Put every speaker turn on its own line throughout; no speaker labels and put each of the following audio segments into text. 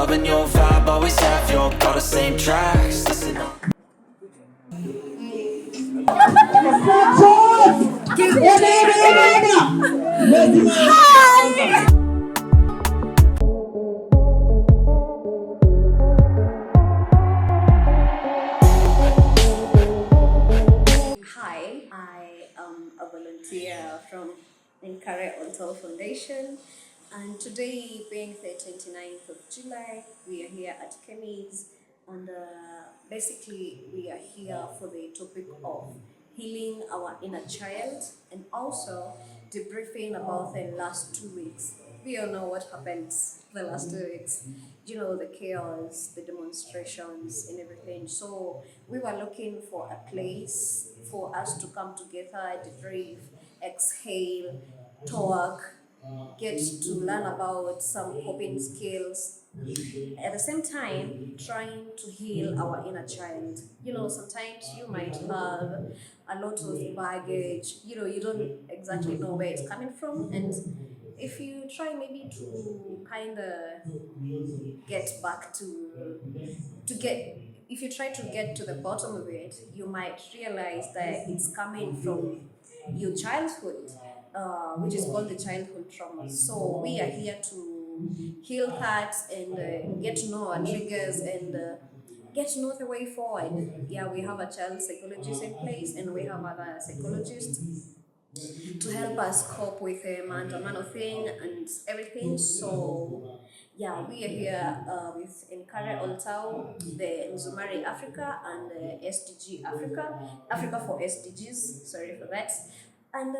and your vibe always have your all the same tracks. Listen up.
Hi, I am a volunteer from Nzumari Africa Foundation, and today, being the 29th of July, we are here at Kemi's, and basically we are here for the topic of healing our inner child and also debriefing about the last 2 weeks. We all know what happened the last 2 weeks. You know, the chaos, the demonstrations and everything. So we were looking for a place for us to come together, debrief, exhale, talk, get to learn about some coping skills. At the same time, trying to heal our inner child. You know, sometimes you might have a lot of baggage, you don't exactly know where it's coming from, and if you try maybe to kind of get back to get if you try to get to the bottom of it, you might realize that it's coming from your childhood, which is called the childhood trauma. So we are here to heal that and get to know our triggers and get to know the way forward. Yeah, we have a child psychologist in place, and we have other psychologists to help us cope with the mental thing and everything. So yeah, we are here with Nzumari Africa, the Nzumari Africa, and SDG Africa, Africa for SDGs. Sorry for that. And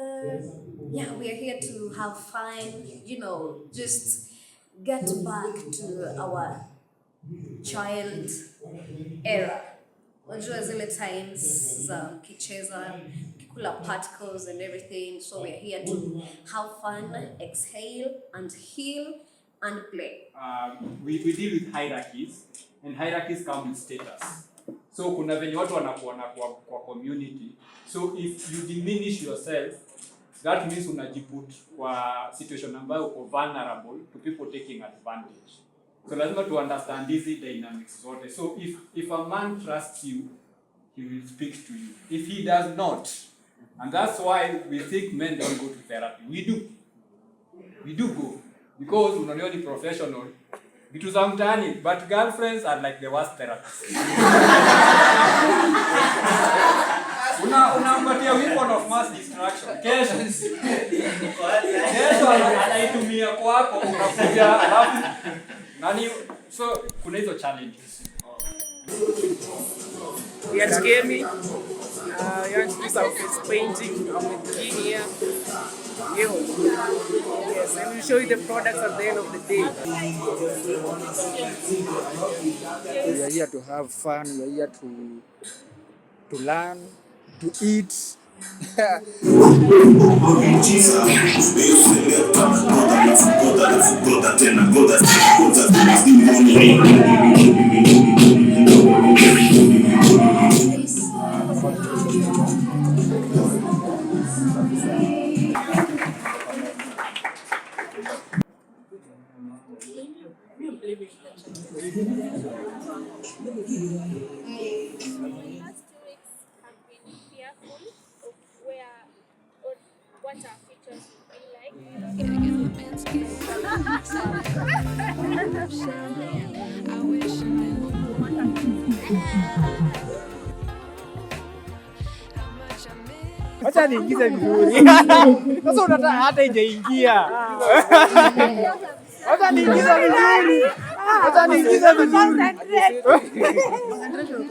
yeah, we are here to have fun. Just get back to our child era. Unajua zile times za kicheza kikula particles and everything. So we are here to have fun, exhale and heal and play.
We deal with hierarchies, and hierarchies come with status. So kuna venye watu wanakuona kwa community. So if you diminish yourself, that means unajiput kwa situation ambayo uko vulnerable to people taking advantage. So lazima to understand these dynamics zote. So if a man trusts you, he will speak to you. If he does not, and that's why we think men don't go to therapy. We do go, because unaona ni professional. Vitu za mtaani, but girlfriends are like the worst therapists. Unampatia weapon of mass destruction. Kesho anaitumia kwako, unakuja alafu nani. So kuna hizo challenges.
We are Kemi. You want to do some face painting. I'm with King here. Yes, and we'll show you the products at the end of the day.
We are here to have fun. We are here to learn, to eat.
What our features will be like.
Acha niingize vizuri. Sasa unataka hata ijaingia. Acha niingize vizuri. Acha niingize vizuri.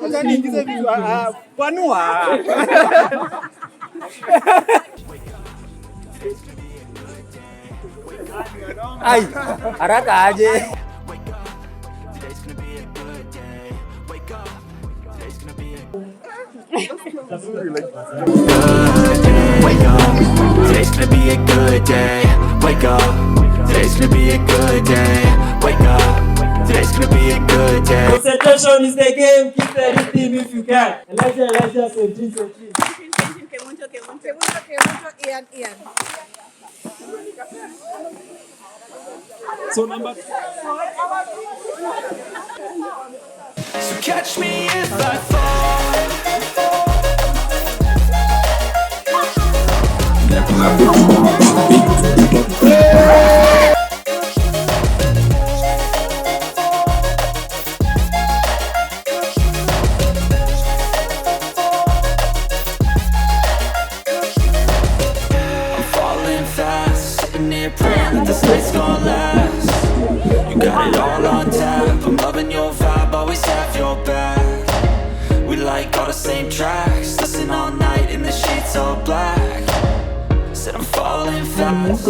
Acha niingize vizuri. Panua. Ai, haraka aje.
Wake up, today's gonna be a good day. Wake up, today's gonna be a good day. Wake up, today's gonna be a good day.
Concentration is the game, keep the rhythm if you can. Elijah, Ian. So number 2.
So catch me if I fall. I'm falling fast, sitting here praying that this night's gonna last. You got it all on tap, I'm loving your vibe, always have your back. We like all the same tracks, listen all night in the sheets all black. Said I'm falling fast.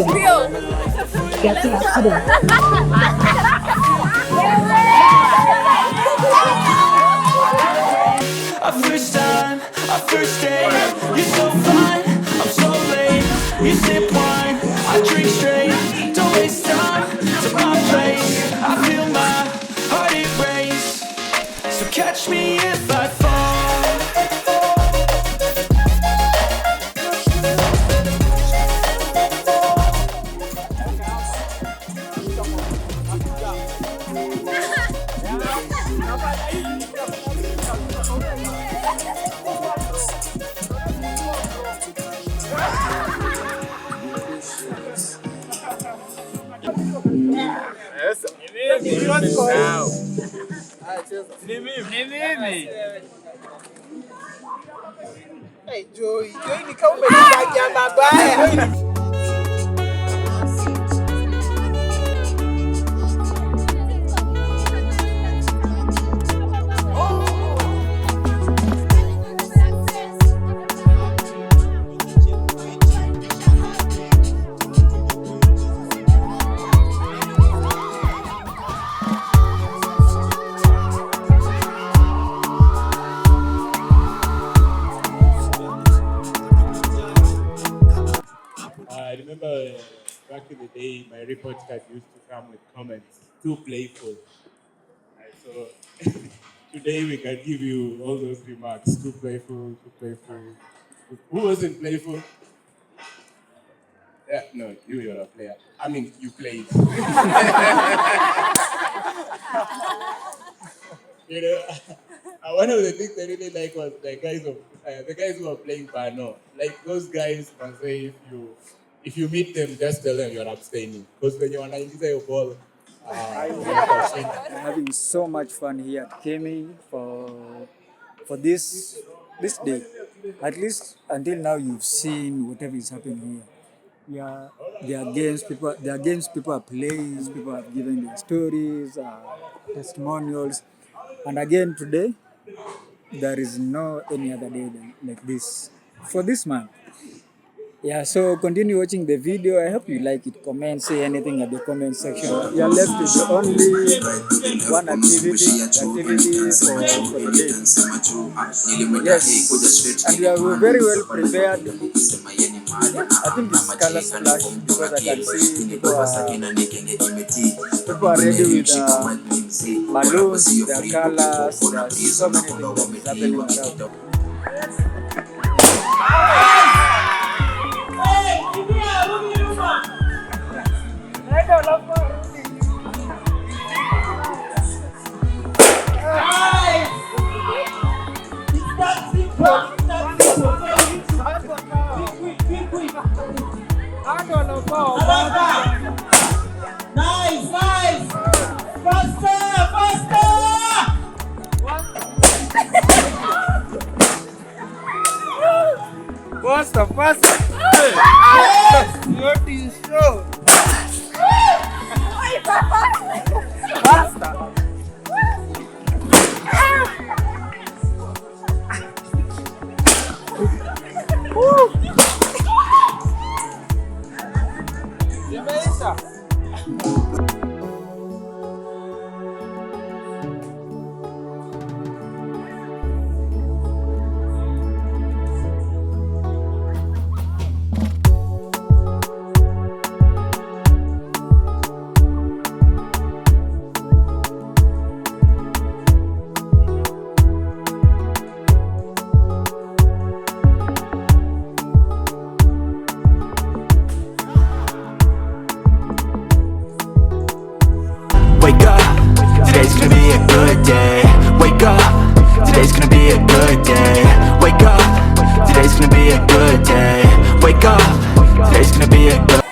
Our first time, our first date. You're so fine, I'm so late. You sip wine, I drink straight. Don't waste time to my place. I feel my heart erase. So catch me if I fall.
Hey, Joey, ni kama umenipatia mabaya.
I remember back in the day, my report card used to come with comments, too playful. So today we can give you all those remarks, too playful, too playful. Who wasn't playful? Yeah, no, you're a player. I mean, you played. You know, one of the things I really like was the guys who are playing Bano. Like those guys can say if you meet them, just tell them you're abstaining. Because when you're on your ball,
I'm having so much fun here at Kemi for this day. At least until now, you've seen whatever is happening here. Yeah, there are games people are playing, people have given their stories, testimonials, and again today there is no any other day like this for this month. Yeah, so continue watching the video. I hope you like it. Comment, say anything at the comment section. You are left with only one activity for the day. Yes, and we are very well prepared. I think it's color splash because I can see people are ready with balloons, their colors. There's so many things that is happening around.
Nice, nice. Faster.
Faster.
Yes, your team strong.
Faster.
Wake up, today's gonna be a good day. Wake good day. Wake up, today's gonna be a good day. Wake up, today's gonna be a good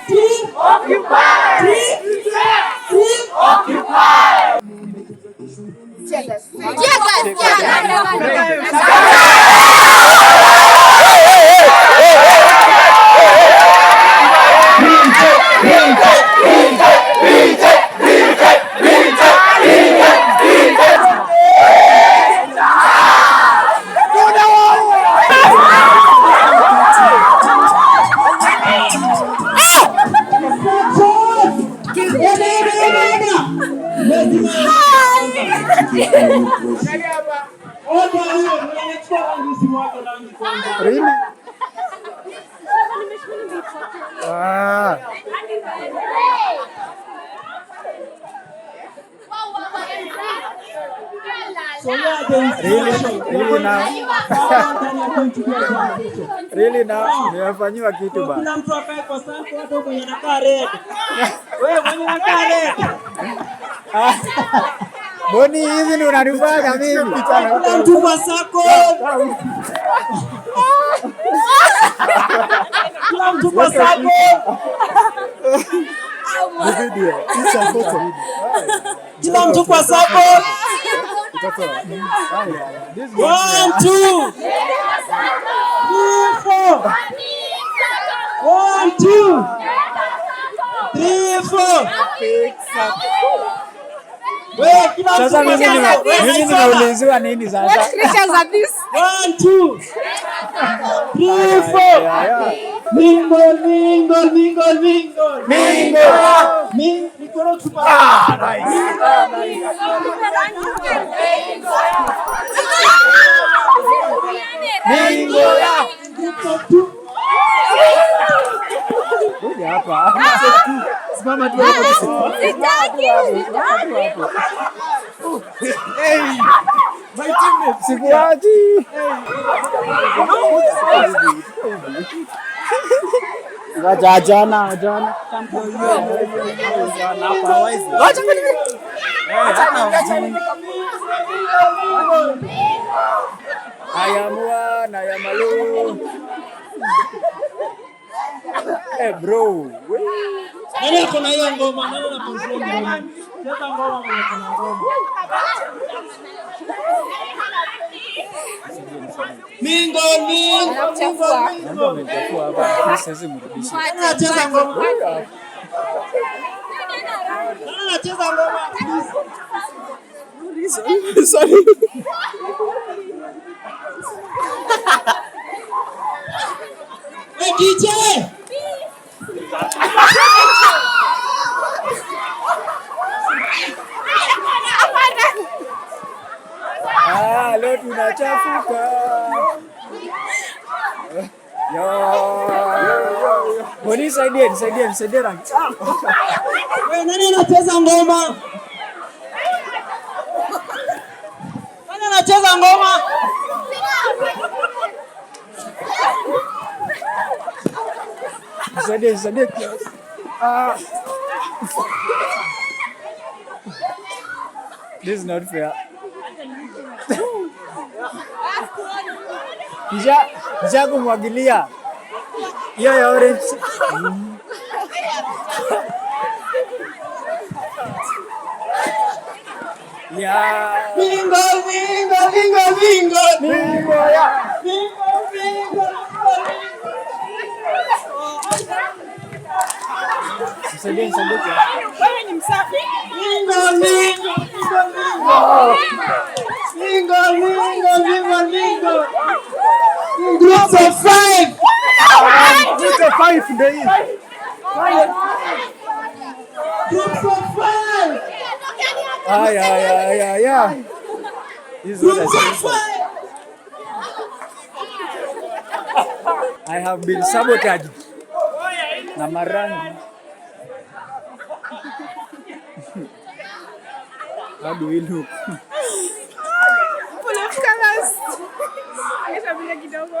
Really? Ah. Really now? Really now? Nimefanyiwa kitu ba.
Kila mtu akae kwa safu, watu mwenye anakaa red. Wewe mwenye anakaa red.
Boni hizi ndio unanifanya mimi.
Kila mtu kwa sako. Kila mtu kwa sako.
Video. Picha photo.
Kila mtu kwa sako. 1, 2. 1, 2. 3, 4. Wewe kila
Sasa mimi nimeuliziwa nini sasa?
What creatures are these?
1, 2. 3, 4. Mingle, mingle, mingle, mingle. Mingle. Mikono chupa.
Kuja hapa. Simama tu hapo. Hey. My teammate. Sikuachi. Jana. Ayamua na yamalu. Bro.
Nani ako na hiyo ngoma? Nani anakontrol ngoma? Cheza ngoma kwenye kuna ngoma. Mingo.
Sasa mrudishe.
Anacheza ngoma. Anacheza ngoma.
Sorry.
Hey DJ.
Leo tunachafuka. Boni saidia.
Wewe nani anacheza ngoma? Nani anacheza ngoma?
Saidia. This is not fair. Kisha kumwagilia hiyo ya orange. Yeah.
Bingo.
Saidia.
Wewe ni msafi?
Bingo. Groups of 5.
Groups of 5 ndio hii.
Groups of 5.
Yeah. This is what I said. I have been sabotaged na marangi. How do we look?
Full of colors. Itabila kidogo.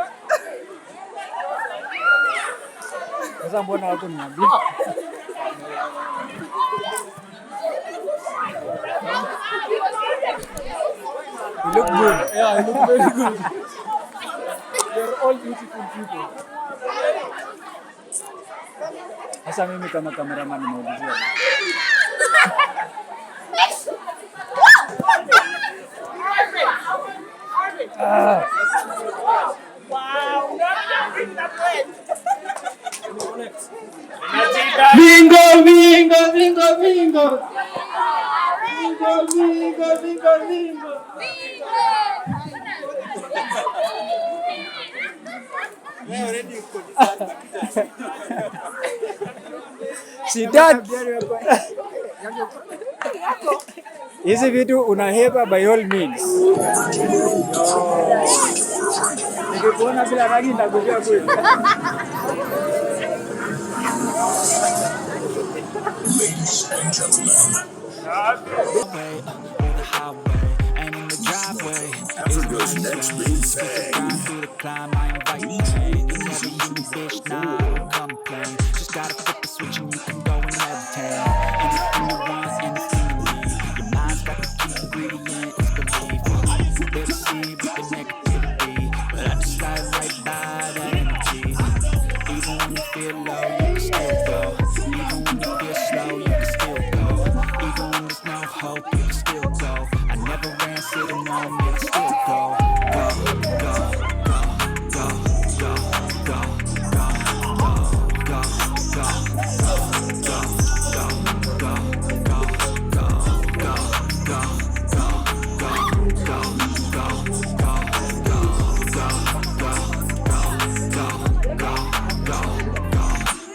Sasa mbona wako ni nabii? You look good.
Yeah, I look very good. They're all beautiful people.
Sasa mimi kama cameraman nimeulizia.
Bingo, bingo, bingo, bingo. Bingo, bingo, bingo, bingo.
See that? Hizi vitu unahepa by all means. Nikikuona bila rangi nitakuja kweli.
And in the driveway, it's goes next big thing. Through the climb, I invite you. You never hear me, bitch, nah, I don't complain. Just gotta flip the switch and you can go and obtain anything you want, anything you need. Your mind's got the key ingredient, it's belief. They'll see with the negativity, but I just slide right by that energy. Even when you feel low, you can still go. Even when you feel slow, you can still go. Even when there's no hope, you can still go. I never ran, sitting on me, I still go. Go, go, go, go, go, go, go, go, go,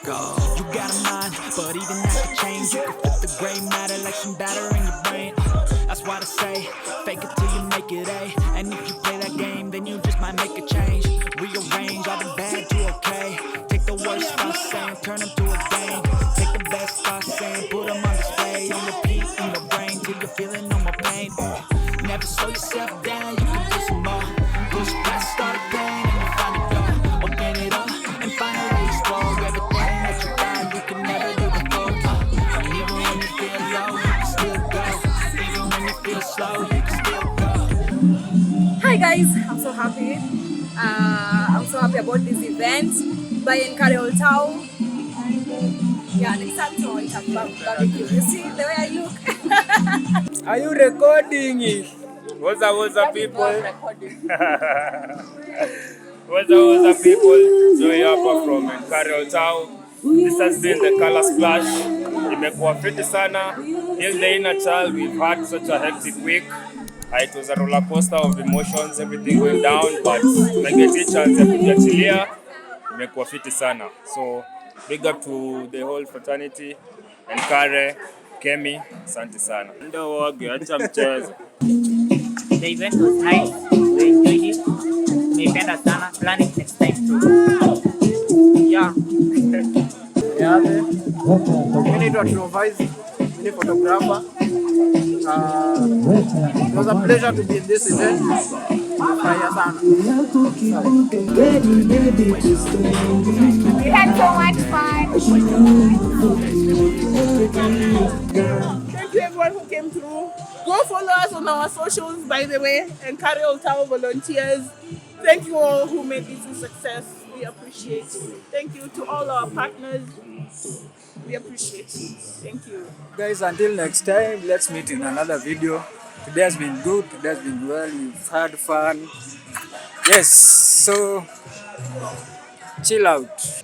go, You got a mind, but even that could change. You can flip the gray matter like some batter in your brain. That's why I say, fake it till you make it A. And if you play that game, then you just might make a change. Rearrange all the bad to okay. Take the worst thoughts saying, turn them to a game. Take the best thoughts saying, put them on display. On repeat in your brain till you're feeling no more pain. Never slow yourself down, you can do some more. Push past all the pain and you find a door. Open it up and finally explore everything that you thought you could never do before. And even when you feel low, you can still go. Even when you feel slow, you can still go.
Hi guys, I'm so happy. I'm so happy about this event by Nkare Old Town. Yeah, next time to have barbecue. You see the way I look.
Are you recording it?
What's up, people? What's up, people? Joey hapa from Nzumari Town. This has been the color splash. Imekuwa fiti sana. Till the inner child, we've had such a hectic week. It was a roller coaster of emotions, everything went down, but tumegeti chance ya kujiachilia. Imekuwa fiti sana. So big up to the whole fraternity, Nkare, Kemi, asante sana. Ndio wage, acha mchezo.
The event was nice. We enjoyed it. Nimeipenda sana. Plan it next time too. Yeah.
Mimi naitwa Trovise, mimi ni photographer. It was a pleasure to be in this event. Nimefurahia sana.
We had so much fun.
Thank you everyone who came through. Go follow us on our socials, by the way, and Nkare Old Town volunteers. Thank you all who made this a success. We appreciate it. Thank you to all our partners. We appreciate it. Thank you.
Guys, until next time, let's meet in another video. Today has been good, today has been well, we've had fun. Yes, so chill out.